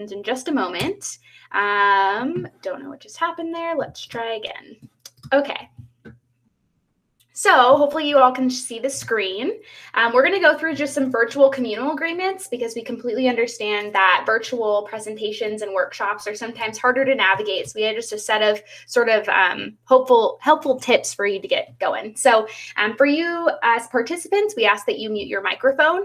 in just a moment. Don't know what just happened there. Let's try again. Okay. So hopefully you all can see the screen. We're going to go through just some virtual communal agreements because we completely understand that virtual presentations and workshops are sometimes harder to navigate. So we had just a set of sort of helpful tips for you to get going. So for you as participants, we ask that you mute your microphone.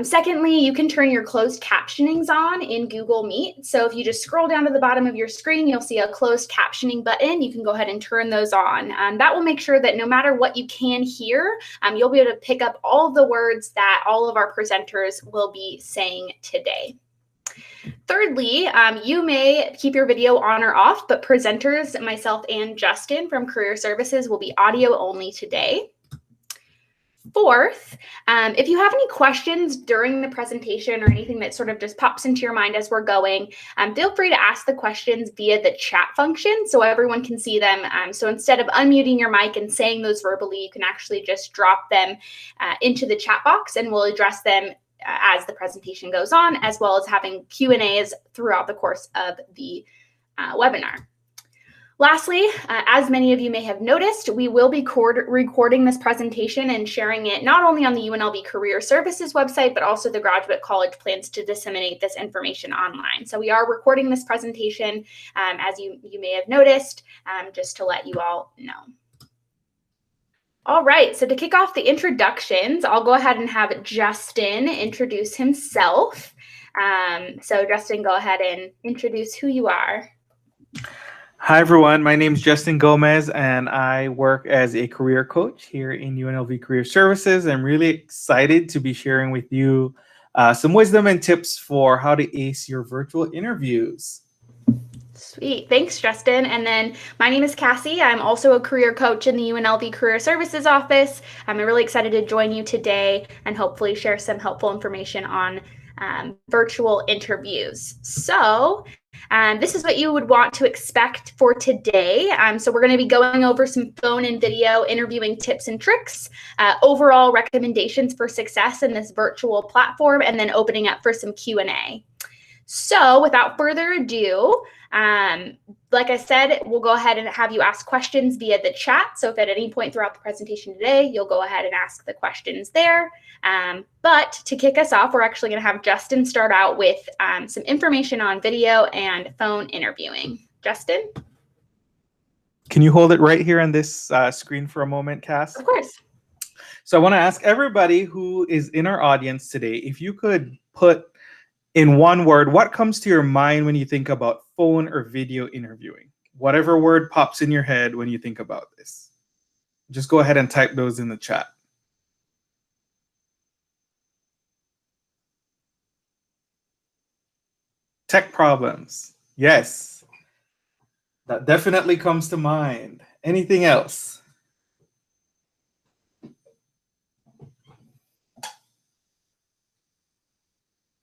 Secondly, you can turn your closed captionings on in Google Meet. So if you just scroll down to the bottom of your screen, you'll see a closed captioning button. You can go ahead and turn those on. That will make sure that no matter what you can hear, you'll be able to pick up all of the words that all of our presenters will be saying today. Thirdly, you may keep your video on or off, but presenters, myself and Justin from Career Services, will be audio only today. Fourth, if you have any questions during the presentation or anything that sort of just pops into your mind as we're going, feel free to ask the questions via the chat function so everyone can see them. So instead of unmuting your mic and saying those verbally, you can actually just drop them into the chat box and we'll address them as the presentation goes on, as well as having Q&As throughout the course of the webinar. Lastly, as many of you may have noticed, we will be recording this presentation and sharing it not only on the UNLV Career Services website, but also the Graduate College plans to disseminate this information online. So we are recording this presentation, as you may have noticed, just to let you all know. All right, so to kick off the introductions, I'll go ahead and have Justin introduce himself. So Justin, go ahead and introduce who you are. Hi, everyone. My name is Justin Gomez, and I work as a career coach here in UNLV Career Services. I'm really excited to be sharing with you some wisdom and tips for how to ace your virtual interviews. Sweet. Thanks, Justin. And then my name is Cassie. I'm also a career coach in the UNLV Career Services office. I'm really excited to join you today and hopefully share some helpful information on virtual interviews. So this is what you would want to expect for today. So we're going to be going over some phone and video interviewing tips and tricks, overall recommendations for success in this virtual platform, and then opening up for some Q&A. So without further ado, like I said, we'll go ahead and have you ask questions via the chat. So if at any point throughout the presentation today, you'll go ahead and ask the questions there. But to kick us off, we're actually going to have Justin start out with some information on video and phone interviewing. Justin? Can you hold it right here on this screen for a moment, Cass? Of course. So I want to ask everybody who is in our audience today, if you could put in one word, what comes to your mind when you think about phone or video interviewing? Whatever word pops in your head when you think about this. Just go ahead and type those in the chat. Tech problems. Yes, that definitely comes to mind. Anything else?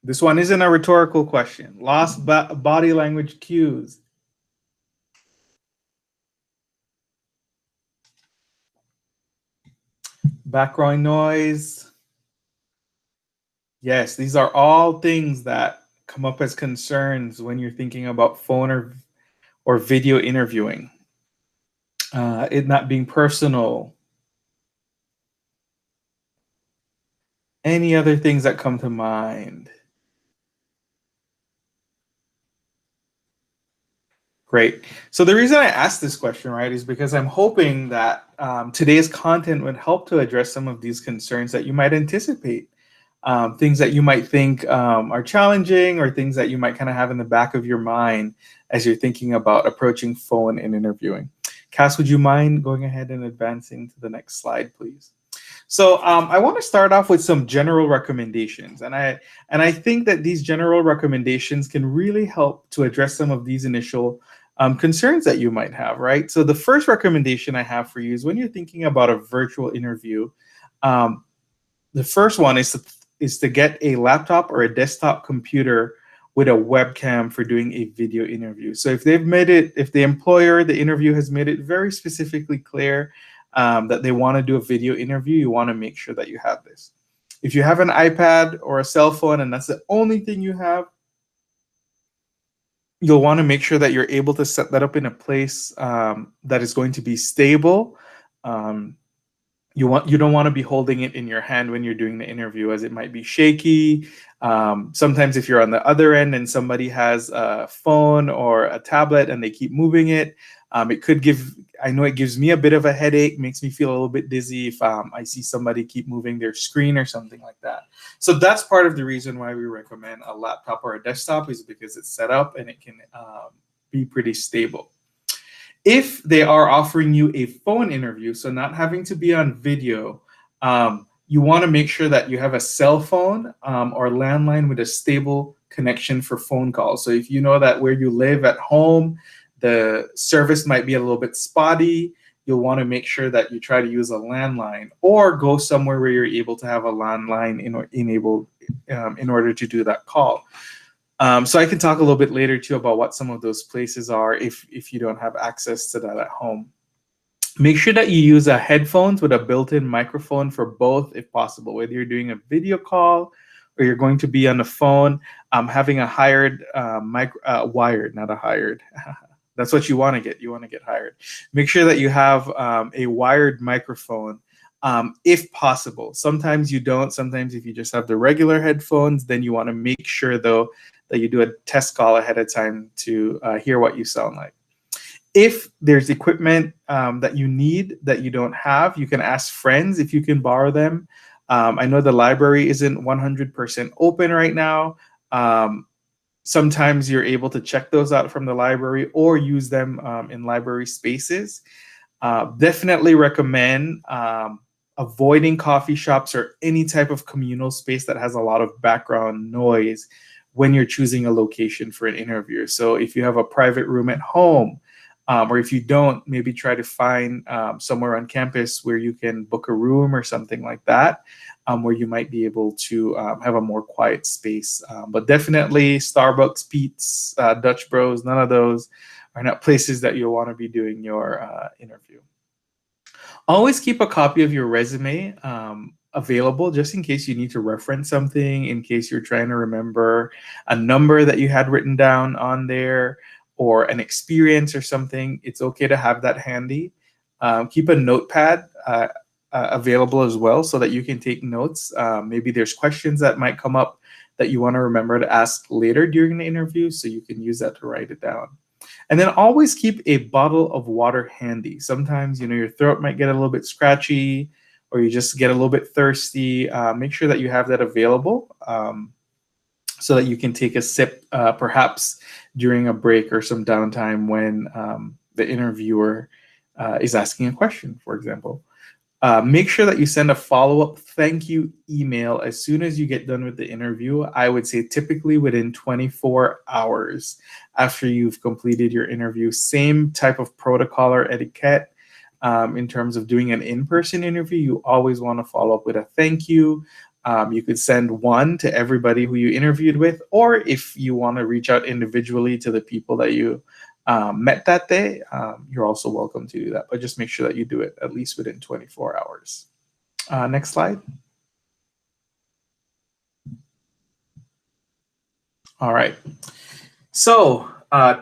This one isn't a rhetorical question. Lost body language cues. Background noise. Yes, these are all things that come up as concerns when you're thinking about phone or video interviewing. It not being personal. Any other things that come to mind? Great. So the reason I asked this question, right, is because I'm hoping that today's content would help to address some of these concerns that you might anticipate. Things that you might think are challenging, or things that you might kind of have in the back of your mind as you're thinking about approaching phone and interviewing. Cass, would you mind going ahead and advancing to the next slide, please? So I want to start off with some general recommendations. And I think that these general recommendations can really help to address some of these initial concerns that you might have, right? So the first recommendation I have for you is when you're thinking about a virtual interview, the first one is to get a laptop or a desktop computer with a webcam for doing a video interview. So if they've made it, if the employer, the interview has made it very specifically clear that they want to do a video interview, you want to make sure that you have this. If you have an iPad or a cell phone and that's the only thing you have, you'll want to make sure that you're able to set that up in a place that is going to be stable. You don't want to be holding it in your hand when you're doing the interview, as it might be shaky. Sometimes if you're on the other end and somebody has a phone or a tablet and they keep moving it, it could give, I know it gives me a bit of a headache, makes me feel a little bit dizzy if I see somebody keep moving their screen or something like that. So that's part of the reason why we recommend a laptop or a desktop, is because it's set up and it can be pretty stable. If they are offering you a phone interview, so not having to be on video, you want to make sure that you have a cell phone or landline with a stable connection for phone calls. So if you know that where you live at home, the service might be a little bit spotty, you'll want to make sure that you try to use a landline or go somewhere where you're able to have a landline enabled in order to do that call. So I can talk a little bit later too about what some of those places are if you don't have access to that at home. Make sure that you use a headphones with a built-in microphone for both if possible, whether you're doing a video call or you're going to be on the phone. Having a hired wired, not a hired. That's what you want to get. You want to get hired. Make sure that you have a wired microphone if possible. Sometimes you don't. Sometimes if you just have the regular headphones, then you want to make sure though that you do a test call ahead of time to hear what you sound like. If there's equipment that you need that you don't have, you can ask friends if you can borrow them. I know the library isn't 100% open right now. Sometimes you're able to check those out from the library or use them in library spaces. Definitely recommend avoiding coffee shops or any type of communal space that has a lot of background noise when you're choosing a location for an interview. So if you have a private room at home, or if you don't, maybe try to find somewhere on campus where you can book a room or something like that, where you might be able to have a more quiet space. But definitely Starbucks, Pete's, Dutch Bros, none of those are not places that you'll want to be doing your interview. Always keep a copy of your resume available just in case you need to reference something, in case you're trying to remember a number that you had written down on there or an experience or something. It's okay to have that handy. Keep a notepad available as well so that you can take notes. Maybe there's questions that might come up that you want to remember to ask later during the interview, so you can use that to write it down. And then always keep a bottle of water handy. Sometimes, your throat might get a little bit scratchy or you just get a little bit thirsty. Make sure that you have that available so that you can take a sip perhaps during a break or some downtime when the interviewer is asking a question, for example. Make sure that you send a follow-up thank you email as soon as you get done with the interview. I would say typically within 24 hours after you've completed your interview. Same type of protocol or etiquette in terms of doing an in-person interview. You always want to follow up with a thank you. You could send one to everybody who you interviewed with, or if you want to reach out individually to the people that you met that day, you're also welcome to do that. But just make sure that you do it at least within 24 hours. Next slide. All right. So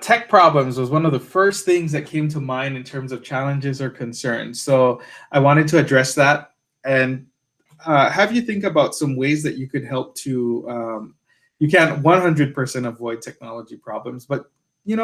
tech problems was one of the first things that came to mind in terms of challenges or concerns. So I wanted to address that and have you think about some ways that you could help to, you can't 100% avoid technology problems, but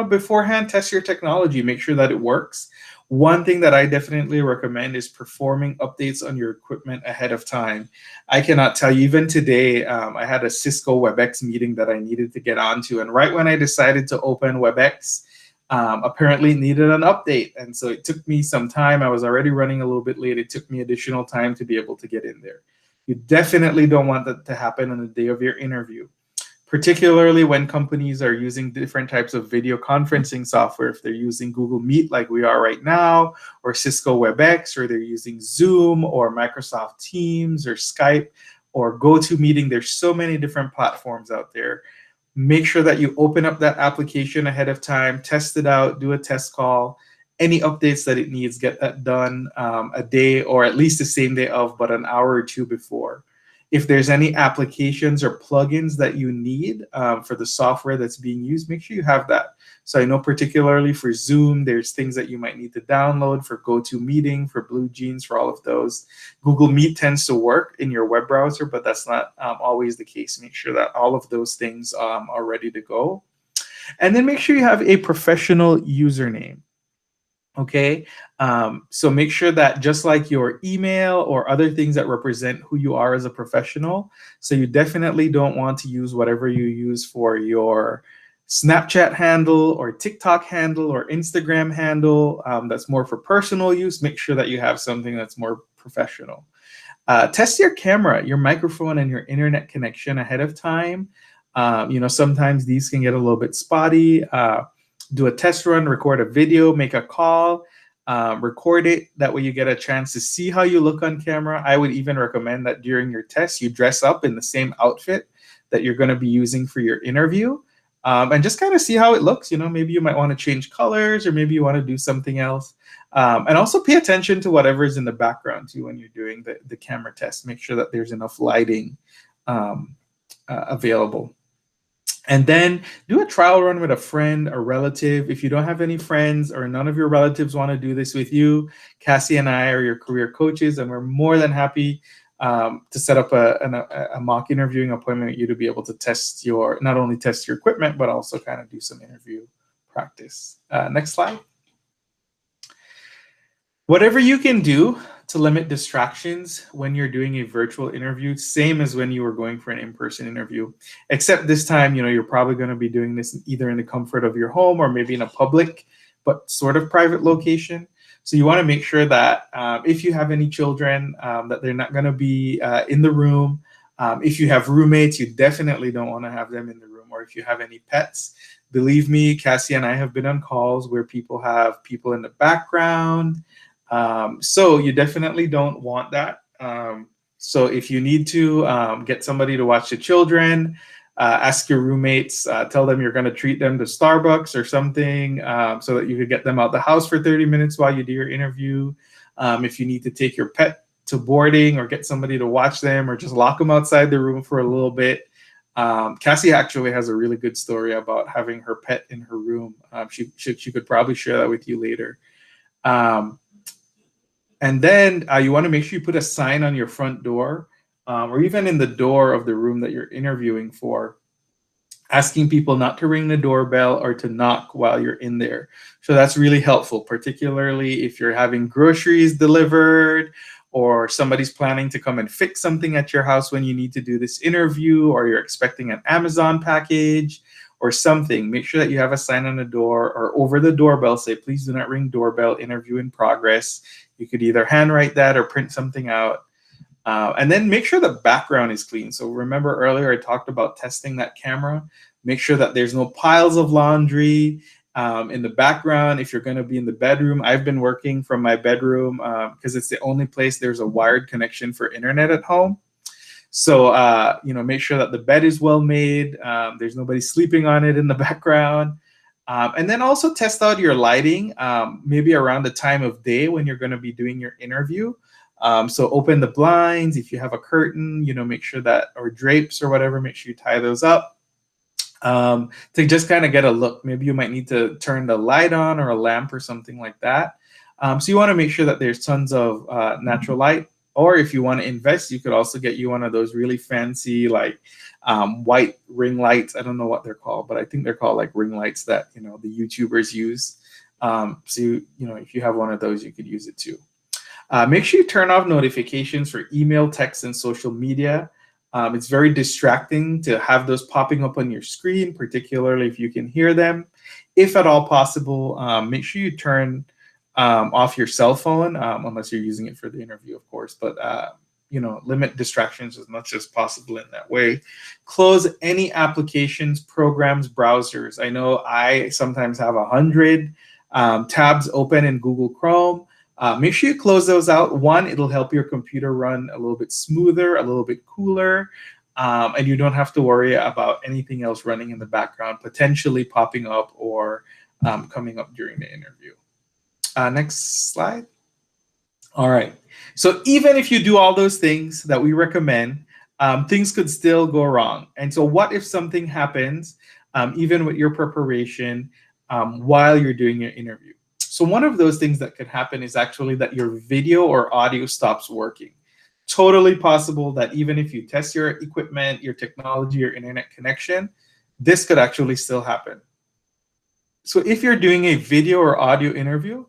beforehand, test your technology, make sure that it works. One thing that I definitely recommend is performing updates on your equipment ahead of time. I cannot tell you, even today, I had a Cisco WebEx meeting that I needed to get onto. And right when I decided to open WebEx, apparently it needed an update. And so it took me some time. I was already running a little bit late. It took me additional time to be able to get in there. You definitely don't want that to happen on the day of your interview, particularly when companies are using different types of video conferencing software. If they're using Google Meet like we are right now, or Cisco WebEx, or they're using Zoom or Microsoft Teams or Skype or GoToMeeting, there's so many different platforms out there. Make sure that you open up that application ahead of time, test it out, do a test call. Any updates that it needs, get that done a day or at least the same day of, but an hour or two before. If there's any applications or plugins that you need for the software that's being used, make sure you have that. So I know particularly for Zoom, there's things that you might need to download for GoToMeeting, for BlueJeans, for all of those. Google Meet tends to work in your web browser, but that's not always the case. Make sure that all of those things are ready to go. And then make sure you have a professional username. Okay, so make sure that just like your email or other things that represent who you are as a professional, so you definitely don't want to use whatever you use for your Snapchat handle or TikTok handle or Instagram handle that's more for personal use. Make sure that you have something that's more professional. Test your camera, your microphone, and your internet connection ahead of time. Sometimes these can get a little bit spotty. Do a test run, record a video, make a call, record it. That way you get a chance to see how you look on camera. I would even recommend that during your test, you dress up in the same outfit that you're going to be using for your interview, and just kind of see how it looks. Maybe you might want to change colors, or maybe you want to do something else. And also pay attention to whatever's in the background too when you're doing the camera test. Make sure that there's enough lighting available. And then do a trial run with a friend or relative. If you don't have any friends or none of your relatives want to do this with you, Cassie and I are your career coaches, and we're more than happy to set up a mock interviewing appointment with you to be able to not only test your equipment, but also kind of do some interview practice. Next slide. Whatever you can do to limit distractions when you're doing a virtual interview, same as when you were going for an in-person interview, except this time, you're probably going to be doing this either in the comfort of your home or maybe in a public but sort of private location. So you want to make sure that if you have any children, that they're not going to be in the room. If you have roommates, you definitely don't want to have them in the room. Or if you have any pets, believe me, Cassie and I have been on calls where people have people in the background. So you definitely don't want that. So if you need to get somebody to watch the children, ask your roommates, tell them you're going to treat them to Starbucks or something so that you could get them out the house for 30 minutes while you do your interview. If you need to take your pet to boarding or get somebody to watch them or just lock them outside the room for a little bit. Cassie actually has a really good story about having her pet in her room. She could probably share that with you later. And then you want to make sure you put a sign on your front door or even in the door of the room that you're interviewing for, asking people not to ring the doorbell or to knock while you're in there. So that's really helpful, particularly if you're having groceries delivered or somebody's planning to come and fix something at your house when you need to do this interview, or you're expecting an Amazon package or something. Make sure that you have a sign on the door or over the doorbell, say, please do not ring doorbell, interview in progress. You could either handwrite that or print something out. And then make sure the background is clean. So remember earlier I talked about testing that camera. Make sure that there's no piles of laundry in the background. If you're going to be in the bedroom, I've been working from my bedroom because it's the only place there's a wired connection for internet at home. So, make sure that the bed is well made. There's nobody sleeping on it in the background. And then also test out your lighting, maybe around the time of day when you're going to be doing your interview. So open the blinds. If you have a curtain, make sure that, or drapes or whatever, make sure you tie those up to just kind of get a look. Maybe you might need to turn the light on or a lamp or something like that. So you want to make sure that there's tons of natural light. Or if you want to invest, you could also get you one of those really fancy, like white ring lights. I don't know what they're called, but I think they're called like ring lights that, the YouTubers use. So, if you have one of those, you could use it too. Make sure you turn off notifications for email, text, and social media. It's very distracting to have those popping up on your screen, particularly if you can hear them. If at all possible, make sure you turn off your cell phone, unless you're using it for the interview, of course, but limit distractions as much as possible in that way. Close any applications, programs, browsers. I know I sometimes have 100 tabs open in Google Chrome. Make sure you close those out. One, it'll help your computer run a little bit smoother, a little bit cooler, and you don't have to worry about anything else running in the background, potentially popping up or coming up during the interview. Next slide. All right. So even if you do all those things that we recommend, things could still go wrong. And so what if something happens, even with your preparation, while you're doing your interview? So one of those things that could happen is actually that your video or audio stops working. Totally possible that even if you test your equipment, your technology, your internet connection, this could actually still happen. So if you're doing a video or audio interview,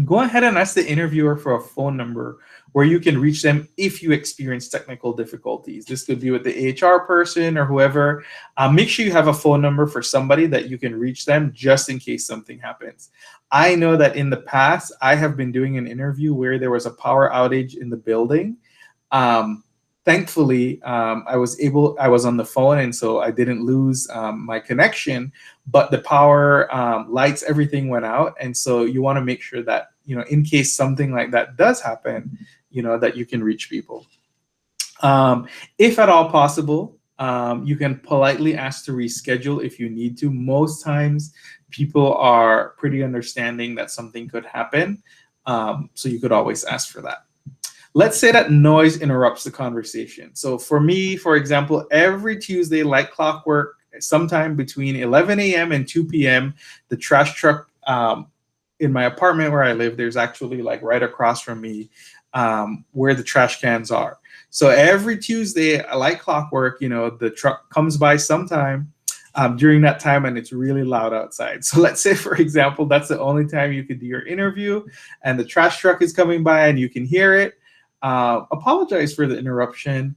go ahead and ask the interviewer for a phone number where you can reach them if you experience technical difficulties. This could be with the HR person or whoever. Make sure you have a phone number for somebody that you can reach them just in case something happens. I know that in the past, I have been doing an interview where there was a power outage in the building. Thankfully, I was on the phone, and so I didn't lose my connection, but the power, lights, everything went out. And so you want to make sure that, in case something like that does happen, that you can reach people. If at all possible, you can politely ask to reschedule if you need to. Most times people are pretty understanding that something could happen. So you could always ask for that. Let's say that noise interrupts the conversation. So for me, for example, every Tuesday, like clockwork, sometime between 11 a.m. and 2 p.m., the trash truck in my apartment where I live, there's actually like right across from me where the trash cans are. So every Tuesday, like clockwork, the truck comes by sometime during that time, and it's really loud outside. So let's say, for example, that's the only time you could do your interview, and the trash truck is coming by and you can hear it. Apologize for the interruption.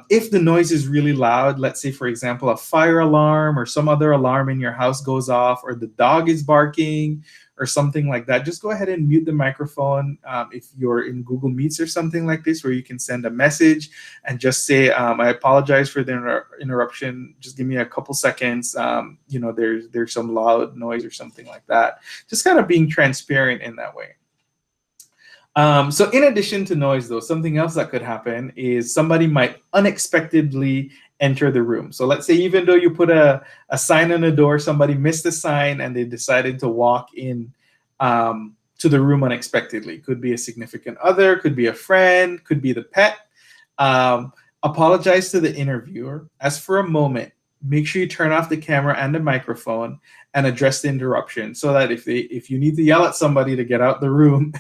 If the noise is really loud, let's say, for example, a fire alarm or some other alarm in your house goes off, or the dog is barking or something like that, just go ahead and mute the microphone. If you're in Google Meets or something like this, where you can send a message and just say, I apologize for the interruption. Just give me a couple seconds. There's some loud noise or something like that. Just kind of being transparent in that way. So in addition to noise, though, something else that could happen is somebody might unexpectedly enter the room. So let's say even though you put a sign on the door, somebody missed the sign and they decided to walk in to the room unexpectedly. Could be a significant other, could be a friend, could be the pet. Apologize to the interviewer. Ask for a moment. Make sure you turn off the camera and the microphone and address the interruption, so that if you need to yell at somebody to get out the room,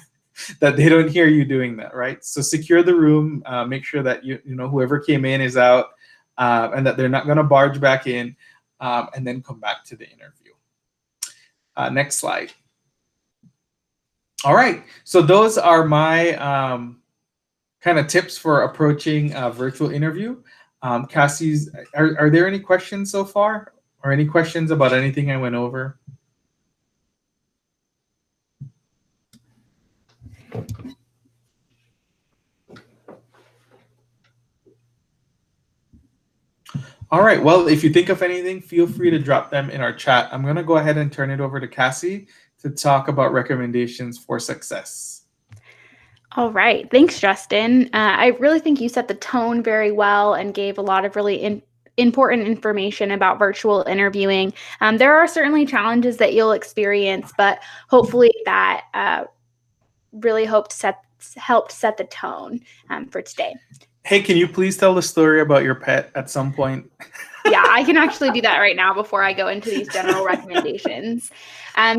that they don't hear you doing that, right? So secure the room, make sure that whoever came in is out, and that they're not going to barge back in, and then come back to the interview. Next slide. All right, so those are my kind of tips for approaching a virtual interview. Cassie's, are there any questions so far, or any questions about anything I went over? All right, well, if you think of anything, feel free to drop them in our chat. I'm going to go ahead and turn it over to Cassie to talk about recommendations for success. All right, thanks, Justin. I really think you set the tone very well and gave a lot of really important information about virtual interviewing. There are certainly challenges that you'll experience, but hopefully that really helped set the tone for today. Hey, can you please tell the story about your pet at some point? Yeah, I can actually do that right now before I go into these general recommendations.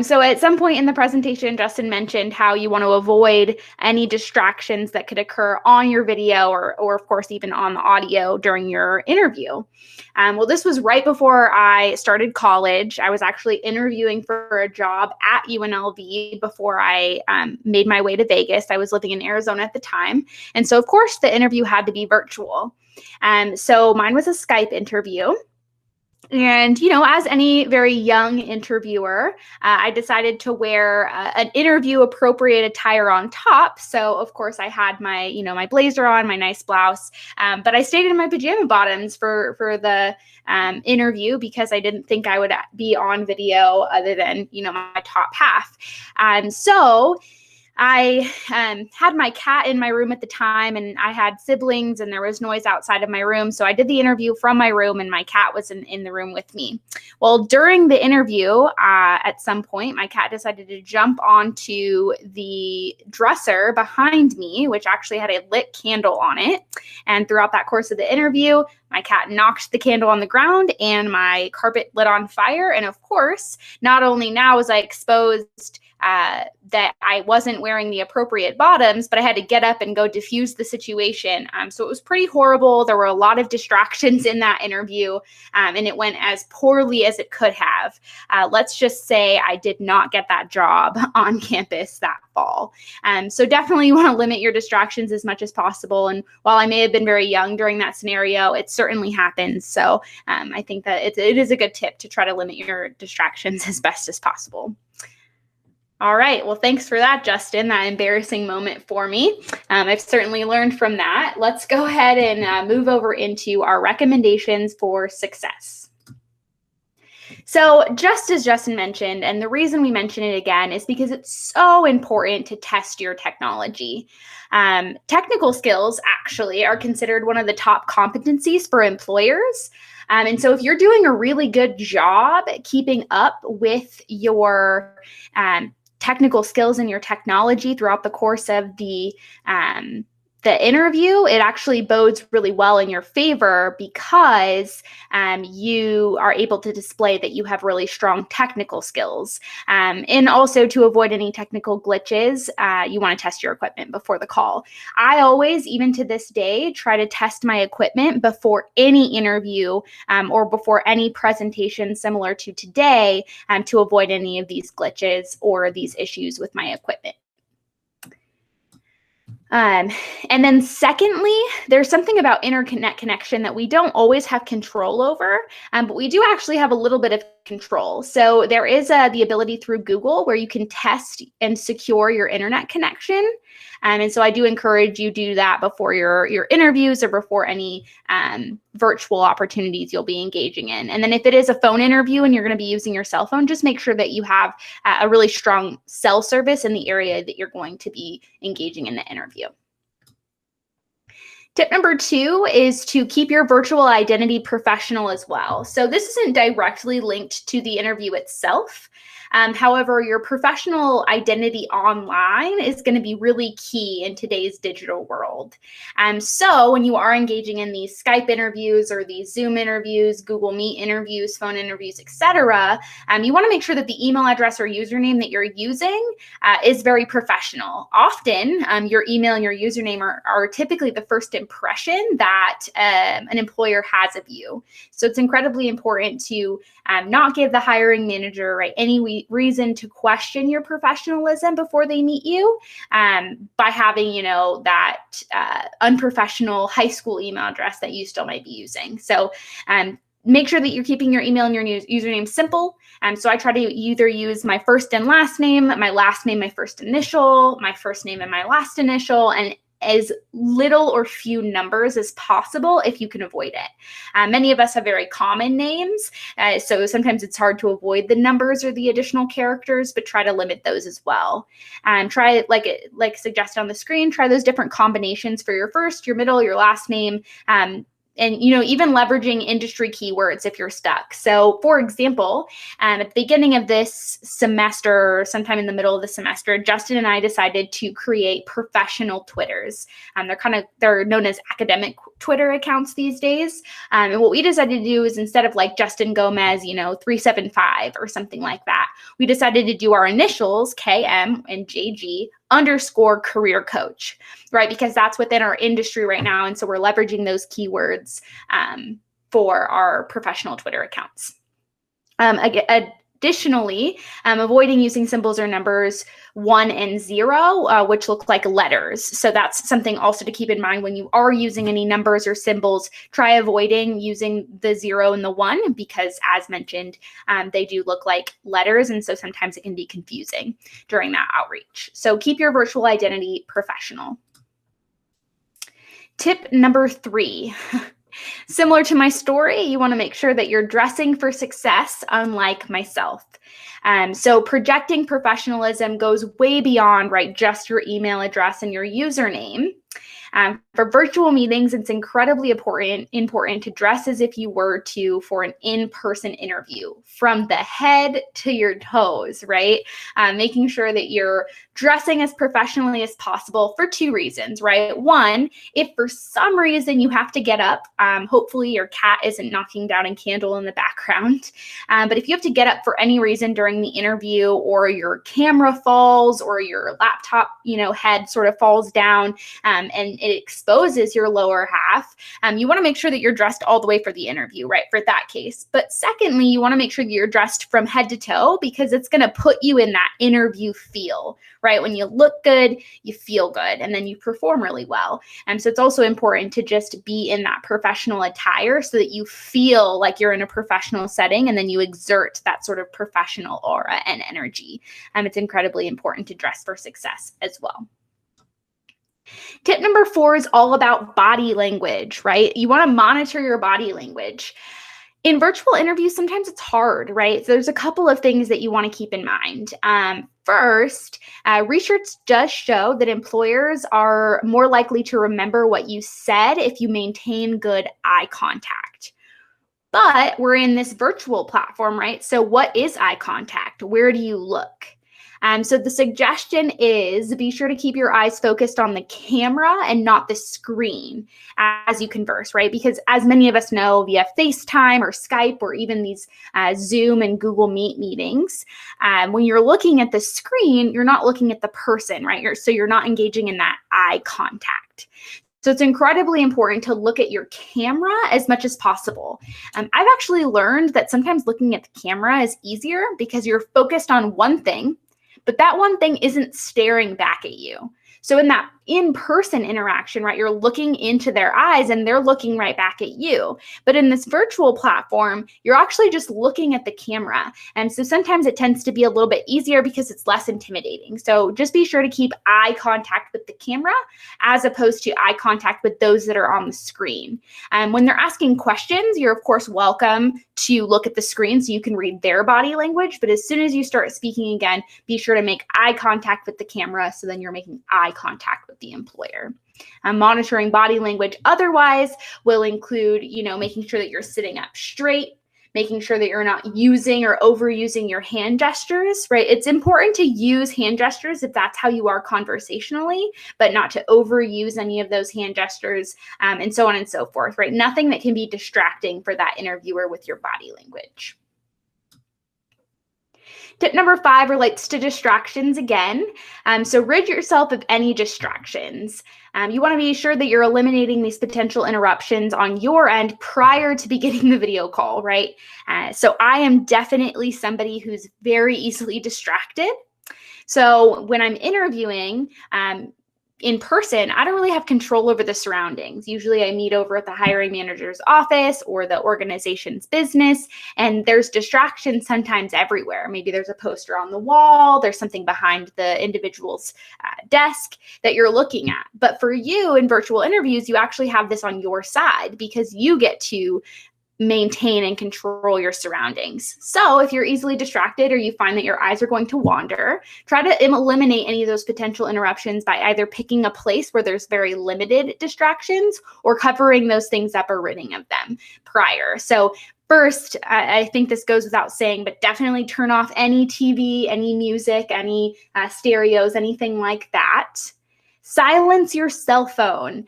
So at some point in the presentation, Justin mentioned how you want to avoid any distractions that could occur on your video or of course, even on the audio during your interview. Well, this was right before I started college. I was actually interviewing for a job at UNLV before I made my way to Vegas. I was living in Arizona at the time. And so, of course, the interview had to be virtual. So mine was a Skype interview. And, as any very young interviewer, I decided to wear an interview appropriate attire on top. So, of course, I had my, my blazer on, my nice blouse, but I stayed in my pajama bottoms for the interview because I didn't think I would be on video other than, my top half. So I had my cat in my room at the time, and I had siblings, and there was noise outside of my room. So I did the interview from my room, and my cat was in the room with me. Well, during the interview, at some point, my cat decided to jump onto the dresser behind me, which actually had a lit candle on it. And throughout that course of the interview, my cat knocked the candle on the ground and my carpet lit on fire. And of course, not only now was I exposed that I wasn't wearing the appropriate bottoms, but I had to get up and go diffuse the situation. So it was pretty horrible. There were a lot of distractions in that interview, and it went as poorly as it could have. Let's just say I did not get that job on campus that fall. So definitely you want to limit your distractions as much as possible. And while I may have been very young during that scenario, it certainly happens. So I think that it is a good tip to try to limit your distractions as best as possible. All right. Well, thanks for that, Justin, that embarrassing moment for me. I've certainly learned from that. Let's go ahead and move over into our recommendations for success. So just as Justin mentioned, and the reason we mention it again is because it's so important to test your technology. Technical skills actually are considered one of the top competencies for employers. And so if you're doing a really good job keeping up with your technical skills and your technology throughout the course of the interview, it actually bodes really well in your favor because you are able to display that you have really strong technical skills. And also to avoid any technical glitches, you want to test your equipment before the call. I always, even to this day, try to test my equipment before any interview or before any presentation similar to today to avoid any of these glitches or these issues with my equipment. And then secondly, there's something about internet connection that we don't always have control over, but we do actually have a little bit of control. So there is the ability through Google where you can test and secure your internet connection. And so I do encourage you to do that before your interviews or before any virtual opportunities you'll be engaging in. And then if it is a phone interview and you're going to be using your cell phone, just make sure that you have a really strong cell service in the area that you're going to be engaging in the interview. Tip number 2 is to keep your virtual identity professional as well. So this isn't directly linked to the interview itself. However, your professional identity online is going to be really key in today's digital world. So when you are engaging in these Skype interviews or these Zoom interviews, Google Meet interviews, phone interviews, etc., you want to make sure that the email address or username that you're using is very professional. Often, your email and your username are typically the first impression that an employer has of you. So it's incredibly important to not give the hiring manager any reason to question your professionalism before they meet you by having, that unprofessional high school email address that you still might be using. So make sure that you're keeping your email and your username simple. So I try to either use my first and last name, my first initial, my first name and my last initial, and as little or few numbers as possible if you can avoid it. Many of us have very common names, so sometimes it's hard to avoid the numbers or the additional characters, but try to limit those as well. Try, like suggested on the screen, try those different combinations for your first, your middle, your last name, and even leveraging industry keywords if you're stuck. So for example, at the beginning of this semester, sometime in the middle of the semester, Justin and I decided to create professional Twitters. They're known as academic Twitter accounts these days. And what we decided to do is instead of like Justin Gomez, 375 or something like that, we decided to do our initials, KM and JG, _ career coach, right? Because that's within our industry right now. And so we're leveraging those keywords for our professional Twitter accounts. Additionally, avoiding using symbols or numbers 1 and 0, which look like letters. So that's something also to keep in mind when you are using any numbers or symbols. Try avoiding using the 0 and the 1 because, as mentioned, they do look like letters, and so sometimes it can be confusing during that outreach. So keep your virtual identity professional. Tip number 3. Similar to my story, you want to make sure that you're dressing for success, unlike myself. So projecting professionalism goes way beyond, right, just your email address and your username. For virtual meetings, it's incredibly important to dress as if you were to for an in-person interview, from the head to your toes, right? Making sure that you're dressing as professionally as possible for two reasons, right? One, if for some reason you have to get up, hopefully your cat isn't knocking down a candle in the background. But if you have to get up for any reason during the interview, or your camera falls, or your laptop, head sort of falls down, and it exposes your lower half, you want to make sure that you're dressed all the way for the interview, right, for that case. But secondly, you want to make sure that you're dressed from head to toe, because it's going to put you in that interview feel, right? When you look good, you feel good, and then you perform really well. And so it's also important to just be in that professional attire so that you feel like you're in a professional setting, and then you exert that sort of professional aura and energy. It's incredibly important to dress for success as well. Tip number 4 is all about body language, right? You want to monitor your body language. In virtual interviews, sometimes it's hard, right? So there's a couple of things that you want to keep in mind. First, research does show that employers are more likely to remember what you said if you maintain good eye contact. But we're in this virtual platform, right? So what is eye contact? Where do you look? So the suggestion is be sure to keep your eyes focused on the camera and not the screen as you converse, right? Because as many of us know, via FaceTime or Skype or even these Zoom and Google Meet meetings, when you're looking at the screen, you're not looking at the person, right? So you're not engaging in that eye contact. So it's incredibly important to look at your camera as much as possible. I've actually learned that sometimes looking at the camera is easier because you're focused on one thing, but that one thing isn't staring back at you. So in that in-person interaction, right, you're looking into their eyes and they're looking right back at you. But in this virtual platform, you're actually just looking at the camera. And so sometimes it tends to be a little bit easier because it's less intimidating. So just be sure to keep eye contact with the camera as opposed to eye contact with those that are on the screen. When they're asking questions, you're of course welcome to look at the screen so you can read their body language. But as soon as you start speaking again, be sure to make eye contact with the camera, so then you're making eye contact with the employer. Monitoring body language otherwise will include, making sure that you're sitting up straight, making sure that you're not using or overusing your hand gestures, right? It's important to use hand gestures if that's how you are conversationally, but not to overuse any of those hand gestures, and so on and so forth, right? Nothing that can be distracting for that interviewer with your body language. Tip number 5 relates to distractions again. So rid yourself of any distractions. You want to be sure that you're eliminating these potential interruptions on your end prior to beginning the video call, right? So I am definitely somebody who's very easily distracted. So when I'm interviewing, in person, I don't really have control over the surroundings. Usually I meet over at the hiring manager's office or the organization's business, and there's distractions sometimes everywhere. Maybe there's a poster on the wall, there's something behind the individual's desk that you're looking at. But for you in virtual interviews, you actually have this on your side because you get to maintain and control your surroundings. So if you're easily distracted or you find that your eyes are going to wander, try to eliminate any of those potential interruptions by either picking a place where there's very limited distractions or covering those things up or ridding of them prior. So first, I think this goes without saying, but definitely turn off any TV, any music, any stereos, anything like that. Silence your cell phone.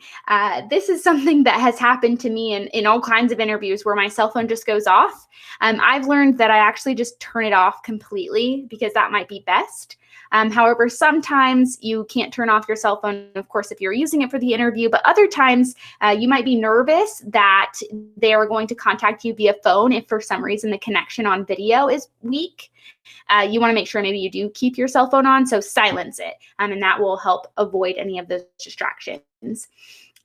This is something that has happened to me in all kinds of interviews where my cell phone just goes off. I've learned that I actually just turn it off completely because that might be best. However, sometimes you can't turn off your cell phone, of course, if you're using it for the interview, but other times you might be nervous that they are going to contact you via phone if for some reason the connection on video is weak. You want to make sure maybe you do keep your cell phone on, so silence it, and that will help avoid any of those distractions.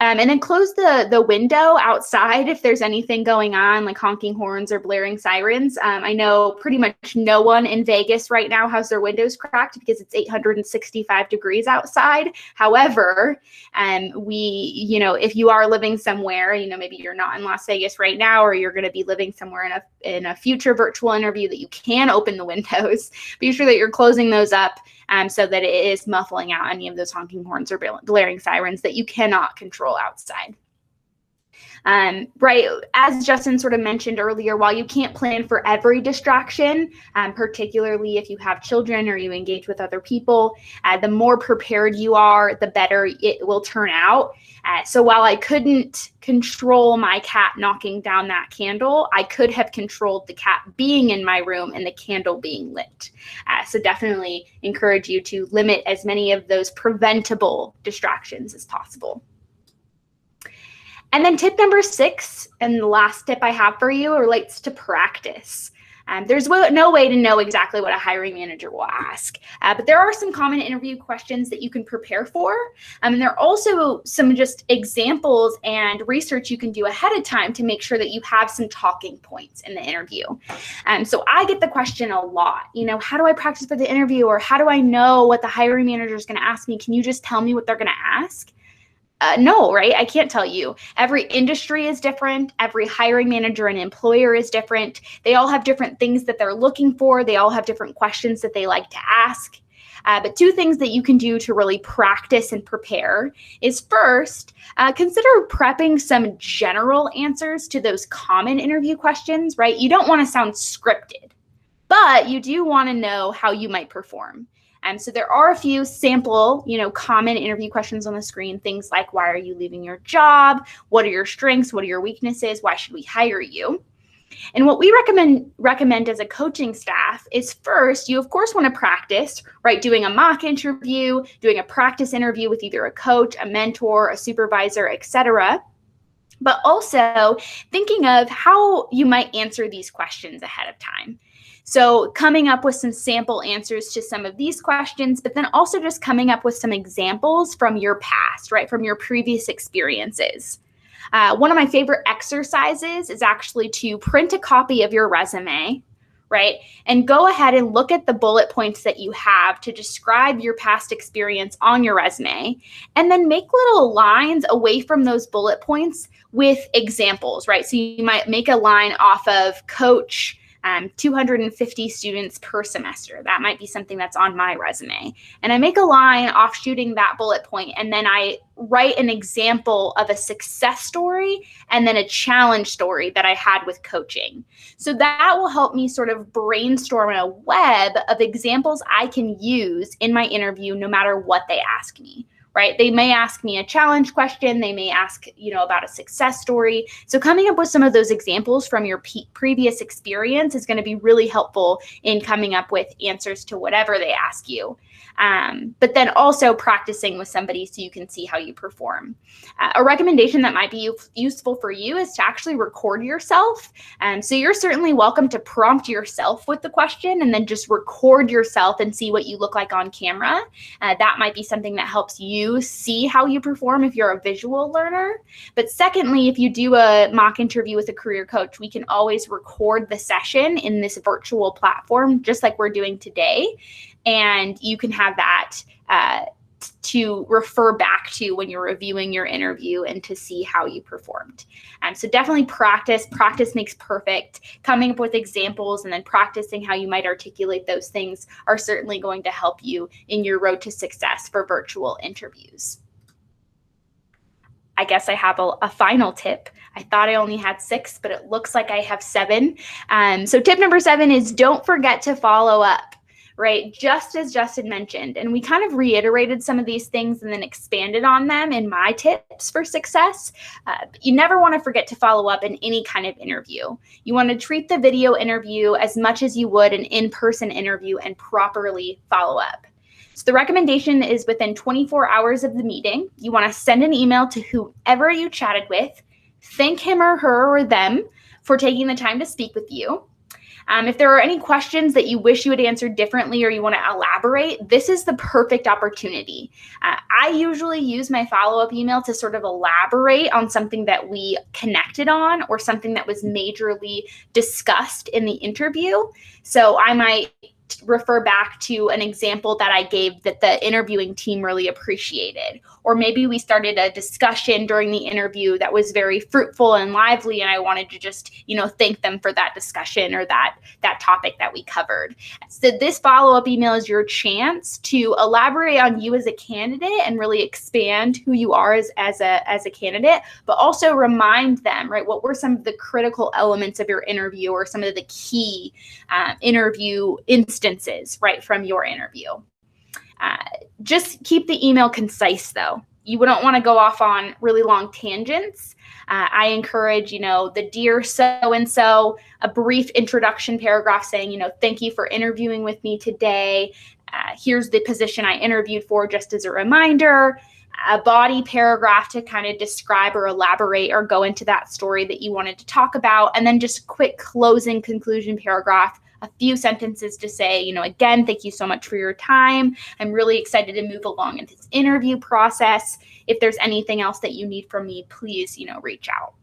And then close the window outside if there's anything going on, like honking horns or blaring sirens. I know pretty much no one in Vegas right now has their windows cracked because it's 865 degrees outside. However, if you are living somewhere, maybe you're not in Las Vegas right now, or you're going to be living somewhere in a future virtual interview that you can open the windows, be sure that you're closing those up so that it is muffling out any of those honking horns or blaring sirens that you cannot control outside. Right, as Justin sort of mentioned earlier, while you can't plan for every distraction, particularly if you have children or you engage with other people, the more prepared you are, the better it will turn out. So while I couldn't control my cat knocking down that candle, I could have controlled the cat being in my room and the candle being lit. So definitely encourage you to limit as many of those preventable distractions as possible. And then tip number 6, and the last tip I have for you, relates to practice. There's no way to know exactly what a hiring manager will ask, but there are some common interview questions that you can prepare for. And there are also some just examples and research you can do ahead of time to make sure that you have some talking points in the interview. So I get the question a lot, how do I practice for the interview, or how do I know what the hiring manager is going to ask me? Can you just tell me what they're going to ask? No, right? I can't tell you. Every industry is different. Every hiring manager and employer is different. They all have different things that they're looking for. They all have different questions that they like to ask. But 2 things that you can do to really practice and prepare is, first, consider prepping some general answers to those common interview questions, right? You don't want to sound scripted, but you do want to know how you might perform. So there are a few sample, common interview questions on the screen. Things like, why are you leaving your job? What are your strengths? What are your weaknesses? Why should we hire you? And what we recommend as a coaching staff is, first, you of course want to practice, right? Doing a mock interview, doing a practice interview with either a coach, a mentor, a supervisor, etc. But also thinking of how you might answer these questions ahead of time. So coming up with some sample answers to some of these questions, but then also just coming up with some examples from your past, right? From your previous experiences. One of my favorite exercises is actually to print a copy of your resume, right? And go ahead and look at the bullet points that you have to describe your past experience on your resume, and then make little lines away from those bullet points with examples, right? So you might make a line off of coach, 250 students per semester. That might be something that's on my resume. And I make a line offshooting that bullet point, and then I write an example of a success story and then a challenge story that I had with coaching. So that will help me sort of brainstorm a web of examples I can use in my interview no matter what they ask me. Right? They may ask me a challenge question. They may ask, about a success story. So coming up with some of those examples from your previous experience is going to be really helpful in coming up with answers to whatever they ask you. But then also practicing with somebody so you can see how you perform. A recommendation that might be useful for you is to actually record yourself. So you're certainly welcome to prompt yourself with the question and then just record yourself and see what you look like on camera. That might be something that helps you see how you perform if you're a visual learner. But secondly, if you do a mock interview with a career coach, we can always record the session in this virtual platform, just like we're doing today. And you can have that to refer back to when you're reviewing your interview and to see how you performed. So definitely practice. Practice makes perfect. Coming up with examples and then practicing how you might articulate those things are certainly going to help you in your road to success for virtual interviews. I guess I have a final tip. I thought I only had 6, but it looks like I have 7. So tip number 7 is don't forget to follow up. Right, just as Justin mentioned, and we kind of reiterated some of these things and then expanded on them in my tips for success. You never want to forget to follow up in any kind of interview. You want to treat the video interview as much as you would an in-person interview and properly follow up. So the recommendation is within 24 hours of the meeting, you want to send an email to whoever you chatted with, thank him or her or them for taking the time to speak with you. If there are any questions that you wish you had answered differently or you want to elaborate, this is the perfect opportunity. I usually use my follow-up email to sort of elaborate on something that we connected on or something that was majorly discussed in the interview. So I might refer back to an example that I gave that the interviewing team really appreciated. Or maybe we started a discussion during the interview that was very fruitful and lively, and I wanted to just, thank them for that discussion or that topic that we covered. So this follow-up email is your chance to elaborate on you as a candidate and really expand who you are as a candidate, but also remind them, right, what were some of the critical elements of your interview or some of the key interview instances, right, from your interview. Just keep the email concise, though. You wouldn't want to go off on really long tangents. I encourage, the dear so-and-so, a brief introduction paragraph saying, thank you for interviewing with me today. Here's the position I interviewed for, just as a reminder. A body paragraph to kind of describe or elaborate or go into that story that you wanted to talk about. And then just a quick closing conclusion paragraph, a few sentences to say, again, thank you so much for your time. I'm really excited to move along in this interview process. If there's anything else that you need from me, please, reach out.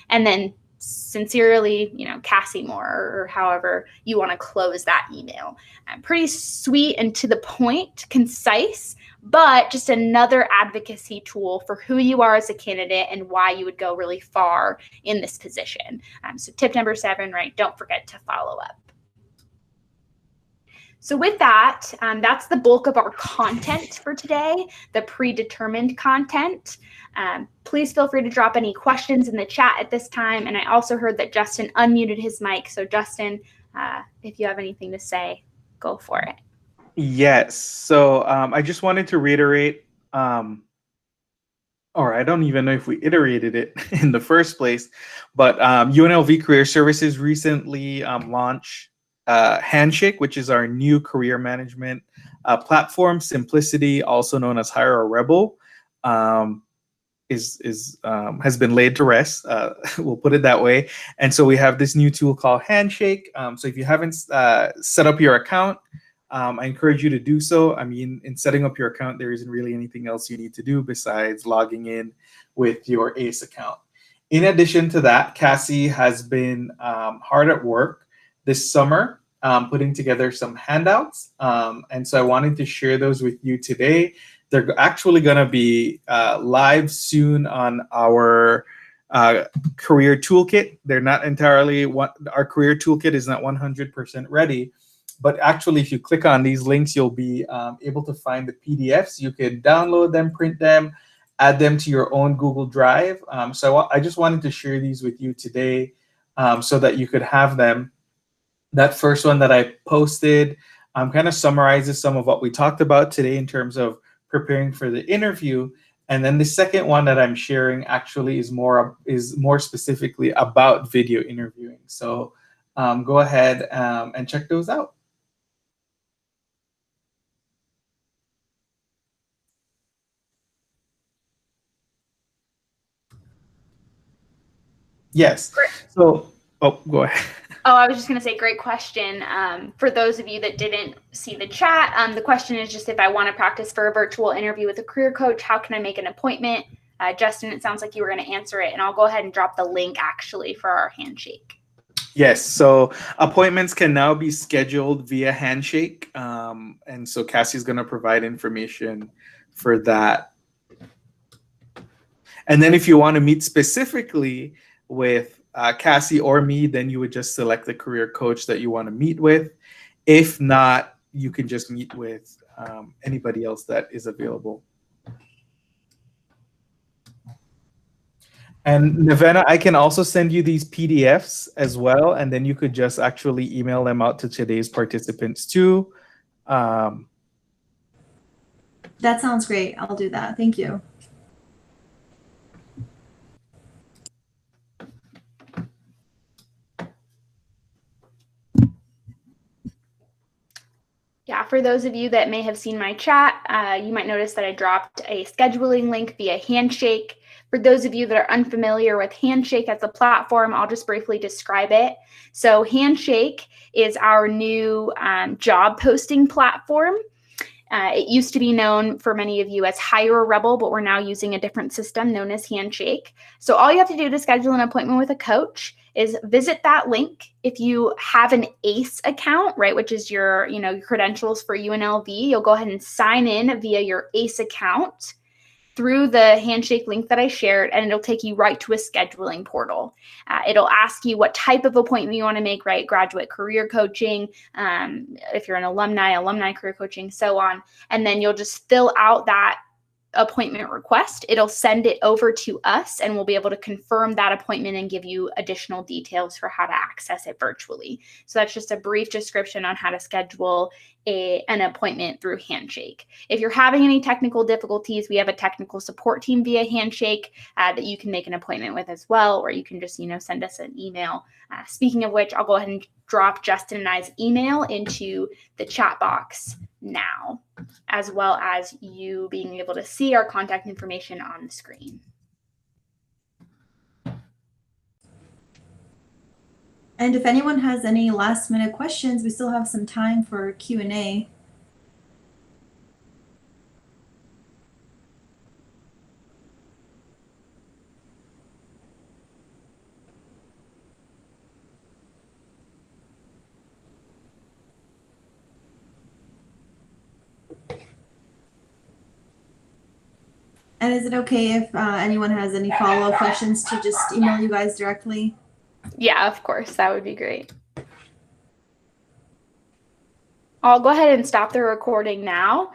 And then sincerely, Cassie Moore, or however you want to close that email. Pretty sweet and to the point, concise, but just another advocacy tool for who you are as a candidate and why you would go really far in this position. So tip number 7, right? Don't forget to follow up. So with that, that's the bulk of our content for today, the predetermined content. Please feel free to drop any questions in the chat at this time. And I also heard that Justin unmuted his mic. So Justin, if you have anything to say, go for it. Yes. So I just wanted to reiterate, or I don't even know if we iterated it in the first place, but UNLV Career Services recently launched Handshake, which is our new career management platform. Simplicity, also known as Hire a Rebel, has been laid to rest. We'll put it that way. And so we have this new tool called Handshake. So if you haven't set up your account, I encourage you to do so. I mean, in setting up your account, there isn't really anything else you need to do besides logging in with your ACE account. In addition to that, Cassie has been hard at work this summer, putting together some handouts. And so I wanted to share those with you today. They're actually going to be live soon on our career toolkit. They're not entirely, our career toolkit is not 100% ready. But actually, if you click on these links, you'll be able to find the PDFs. You can download them, print them, add them to your own Google Drive. So I just wanted to share these with you today so that you could have them. That first one that I posted kind of summarizes some of what we talked about today in terms of preparing for the interview. And then the second one that I'm sharing actually is more specifically about video interviewing. So go ahead and check those out. Yes. So, go ahead. Oh, I was just going to say, great question. For those of you that didn't see the chat, the question is just if I want to practice for a virtual interview with a career coach, how can I make an appointment? Justin, it sounds like you were going to answer it, and I'll go ahead and drop the link actually for our Handshake. Yes, so appointments can now be scheduled via Handshake. And so Cassie's going to provide information for that. And then if you want to meet specifically with Cassie or me, then you would just select the career coach that you want to meet with. If not, you can just meet with anybody else that is available. And Nevena, I can also send you these PDFs as well, and then you could just actually email them out to today's participants too. That sounds great. I'll do that. Thank you. Yeah, for those of you that may have seen my chat, you might notice that I dropped a scheduling link via Handshake. For those of you that are unfamiliar with Handshake as a platform, I'll just briefly describe it. So Handshake is our new job posting platform. It used to be known for many of you as Hire a Rebel, but we're now using a different system known as Handshake. So all you have to do to schedule an appointment with a coach is visit that link. If you have an ACE account, right, which is your credentials for UNLV, you'll go ahead and sign in via your ACE account through the Handshake link that I shared, and it'll take you right to a scheduling portal. It'll ask you what type of appointment you want to make, right? Graduate career coaching, if you're an alumni career coaching, so on. And then you'll just fill out that appointment request. It'll send it over to us, and we'll be able to confirm that appointment and give you additional details for how to access it virtually. So that's just a brief description on how to schedule an appointment through Handshake. If you're having any technical difficulties, we have a technical support team via Handshake that you can make an appointment with as well, or you can just send us an email. Speaking of which, I'll go ahead and drop Justin and I's email into the chat box now, as well as you being able to see our contact information on the screen. And if anyone has any last minute questions, we still have some time for Q&A. And is it okay if anyone has any follow-up questions to just email you guys directly? Yeah, of course. That would be great. I'll go ahead and stop the recording now.